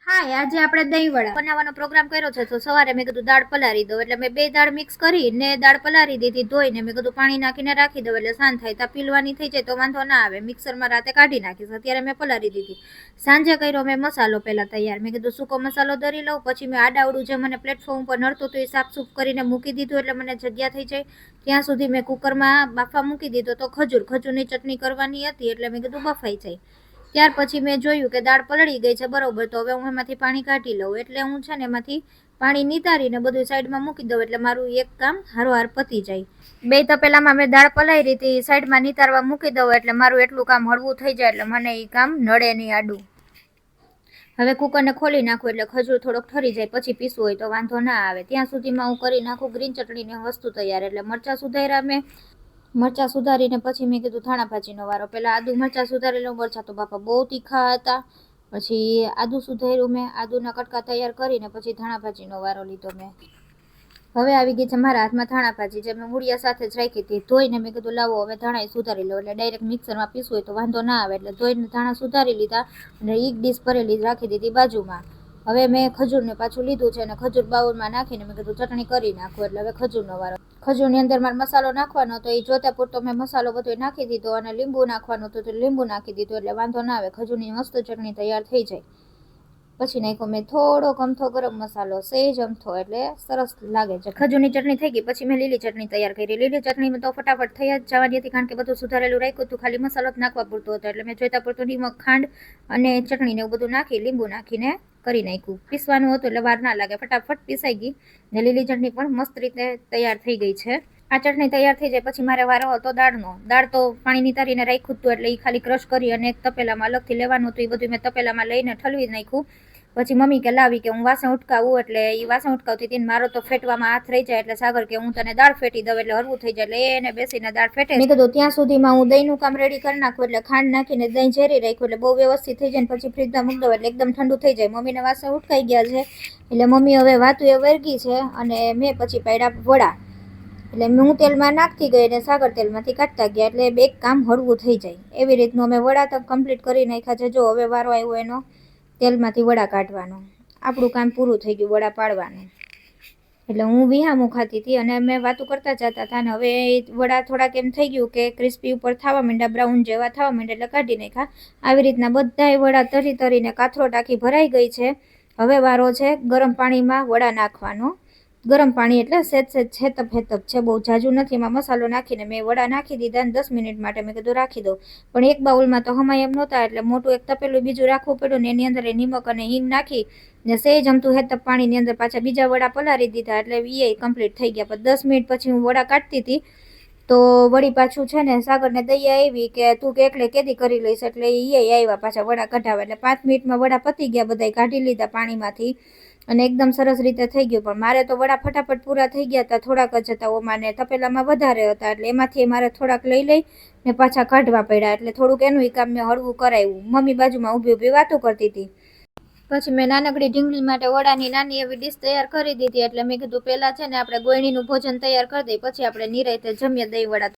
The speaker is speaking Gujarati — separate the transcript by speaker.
Speaker 1: હા, આજે આપણે દહીં વડા બનાવવાનો પ્રોગ્રામ કર્યો છે. તો સવારે મેં કીધું દાળ પલાળી દઉં, એટલે મેં 2 દાળ મિક્સ કરીને દાળ પલાળી દીધી ધોઈને. મેં કીધું પાણી નાખીને રાખી દઉં, એટલે શાંત થાય. ત્યાં પીલવાની થઈ જાય તો વાંધો ના આવે. મિક્સરમાં રાતે કાઢી નાખીશ. અત્યારે મેં પલાળી દીધી. સાંજે કર્યો મેં મસાલો પહેલાં તૈયાર. મેં કીધું સૂકો મસાલો દરી લઉં, પછી મેં આડાવડું જે મને પ્લેટફોર્મ ઉપર નડતું હતું એ સાફસૂફ કરીને મૂકી દીધું, એટલે મને જગ્યા થઈ જાય. ત્યાં સુધી મેં કુકરમાં બાફા મૂકી દીધો. તો ખજૂરની ચટણી કરવાની હતી, એટલે મેં કીધું બફાઈ જાય. ત્યાર પછી મેં જોયું કે દાળ પલળી ગઈ છે બરોબર. તો હવે હું એમાંથી પાણી કાઢી લઉં. એટલે હું છે ને એમાંથી પાણી નિતારીને બધું સાઈડમાં મૂકી દઉં, એટલે મારું એક કામ હારોહાર પતી જાય. 2 તપેલામાં મેં દાળ પલાળી હતી, સાઈડમાં નિતારવા મૂકી દઉં, એટલે મારું એટલું કામ હળવું થઈ જાય, એટલે મને એ કામ નડે નહીં આડું. હવે કુકરને ખોલી નાખું, એટલે ખજૂર થોડોક ઠરી જાય. પછી પીસવું હોય તો વાંધો ના આવે. ત્યાં સુધીમાં હું કરી નાખું ગ્રીન ચટણીની વસ્તુ તૈયાર. એટલે મરચાં સુધાર્યા મેં. મરચાં સુધારીને પછી મેં કીધું ધાણા ભાજીનો વારો. પહેલાં આદુ મરચાં સુધારી લઉં. મરચાં તો બાપા બહુ તીખા હતા. પછી આદુ સુધાર્યું મેં. આદુના કટકા તૈયાર કરીને પછી ધાણા ભાજીનો વારો લીધો મેં. હવે આવી ગઈ છે મારા હાથમાં ધાણા ભાજી, જે મેં મૂળિયા સાથે જ રાખી હતી. ધોઈને મેં કીધું લાવો હવે ધાણા સુધારી લો, એટલે ડાયરેક્ટ મિક્સરમાં પીસવું હોય તો વાંધો ના આવે. એટલે ધોઈને ધાણા સુધારી લીધા અને એક ડીશ ભરેલી રાખી દીધી બાજુમાં. હવે મેં ખજૂરને પાછું લીધું છે અને ખજૂર બાઉલમાં નાખીને મેં કીધું ચટણી કરી નાખું. એટલે હવે ખજૂરનો વારો. ખજૂરની અંદર મારે મસાલો નાખવાનો હતો, એ જોતા પૂરતો મેં મસાલો બધો નાખી દીધો, અને લીંબુ નાખવાનું હતું તો લીંબુ નાખી દીધું, એટલે વાંધો ના આવે. ખજૂરની મસ્ત ચટણી તૈયાર થઈ જાય. પછી નાખ્યો મેં થોડોક અમથો ગરમ મસાલો, સેજ અમથો, એટલે સરસ લાગે છે. ખજૂરની ચટણી થઈ ગઈ. પછી મેં લીલી ચટણી તૈયાર કરી. લીલી ચટણીમાં તો ફટાફટ થઈ જ જવાની હતી, કારણ કે બધું સુધારેલું રાખ્યું હતું. ખાલી મસાલો જ નાખવા પૂરતો હતો, એટલે મેં જોઈતા પૂરતું નિમક, ખાંડ અને ચટણીને એવું બધું નાખી લીંબુ નાખીને કરી નાખ્યું. પીસવાનું હતું એટલે વાર ના લાગે, ફટાફટ પીસાઈ ગઈ ને લીલી ચટણી પણ મસ્ત રીતે તૈયાર થઈ ગઈ છે. આ ચટણી તૈયાર થઈ જાય પછી મારે વારો હતો દાળનો. દાળ તો પાણી નિતારીને રાખ્યું હતું, એટલે એ ખાલી ક્રશ કરી અને એક તપેલામાં અલગથી લેવાનું હતું. એ બધું મેં તપેલામાં લઈને ઠલવી નાખ્યું. પછી મમ્મી કે લાવી કે હું વાસણ ઉટકાવું, એટલે એ વાસણ ઉટકાવતી હતી. મારો તો ફેટવામાં હાથ રહી જાય, એટલે સાગર કે હું તને દાળ ફેટી દઉં એટલે હરવું થઈ જાય. એટલે એને બેસીને દાળ ફેટે. મેં કીધું ત્યાં સુધીમાં હું દહીંનું કામ રેડી કરી નાખું. એટલે ખાંડ નાખીને દહીં ઝેરી રાખ્યું, એટલે બહુ વ્યવસ્થિત થઈ જાય. પછી ફ્રીજમાં મૂકી દઉં એટલે એકદમ ઠંડુ થઈ જાય. મમ્મીને વાસણ ઉટકાઈ ગયા છે, એટલે મમ્મી હવે વાતું એ વર્ગી છે. અને મેં પછી પાડ્યા વડા. એટલે હું તેલમાં નાખતી ગઈ અને સાગર તેલમાંથી કાઢતા ગયા, એટલે એક કામ હળવું થઈ જાય. એવી રીતનું અમે વડા તો કમ્પ્લીટ કરી નાખ્યા છે. જો હવે વારો આવ્યો એનો તેલમાંથી વડા કાઢવાનો. આપણું કામ પૂરું થઈ ગયું વડા પાડવાનું. એટલે હું વિહામું ખાતી હતી અને અમે વાતું કરતા જતા હતા. અને હવે વડા થોડાક એમ થઈ ગયું કે ક્રિસ્પી ઉપર થવા માંડ્યા, બ્રાઉન જેવા થવા માંડ્યા, એટલે કાઢી નાખ્યા. આવી રીતના બધાય વડા તરીને કાથરો ટાંકી ભરાઈ ગઈ છે. હવે વારો છે ગરમ પાણીમાં વડા નાખવાનો. ગરમ પાણી એટલે સેજ હેતપ છે, બહુ જાજુ નથી. એમાં મસાલો નાખીને મેં વડા નાખી દીધા અને 10 મિનિટ માટે મેં કીધું રાખી દઉં. પણ એક બાઉલમાં તો હમાય એમ નહોતા, એટલે મોટું એક તપેલું બીજું રાખવું પડ્યું ને એની અંદર નિમક અને હિંગ નાખી ને સેજ અમથું હેતપ પાણીની અંદર પાછા બીજા વડા પલાળી દીધા, એટલે એ કમ્પ્લીટ થઈ ગયા. પણ 10 મિનિટ પછી હું વડા કાઢતી હતી તો વળી પાછું છે ને સાગરને દઈ આવી કે તું કે એકલે કેદી કરી લઈશ, એટલે એ આવ્યા પાછા વડા કઢાવા. એટલે 5 મિનિટમાં વડા પતી ગયા, બધાય કાઢી લીધા પાણીમાંથી અને એકદમ સરસ રીતે થઈ ગયું. પણ મારે તો વડા ફટાફટ પૂરા થઈ ગયા હતા. થોડાક જ હતા ઓમાને તપેલામાં વધારે હતા, એટલે એમાંથી મારે થોડાક લઈ ને પાછા કાઢવા પડ્યા. એટલે થોડુંક એનું કામ મેં હળવું કરાવ્યું. મમ્મી બાજુમાં ઊભી વાતો કરતી હતી. પછી મેં નાનકડી ઢીંગલી માટે વડાની નાની એવી ડીશ તૈયાર કરી દીધી. એટલે મેં કીધું પહેલાં છે ને આપણે ગોળણીનું ભોજન તૈયાર કરી દઈએ, પછી આપણે નિરાંતે જમીએ દહીં વડા.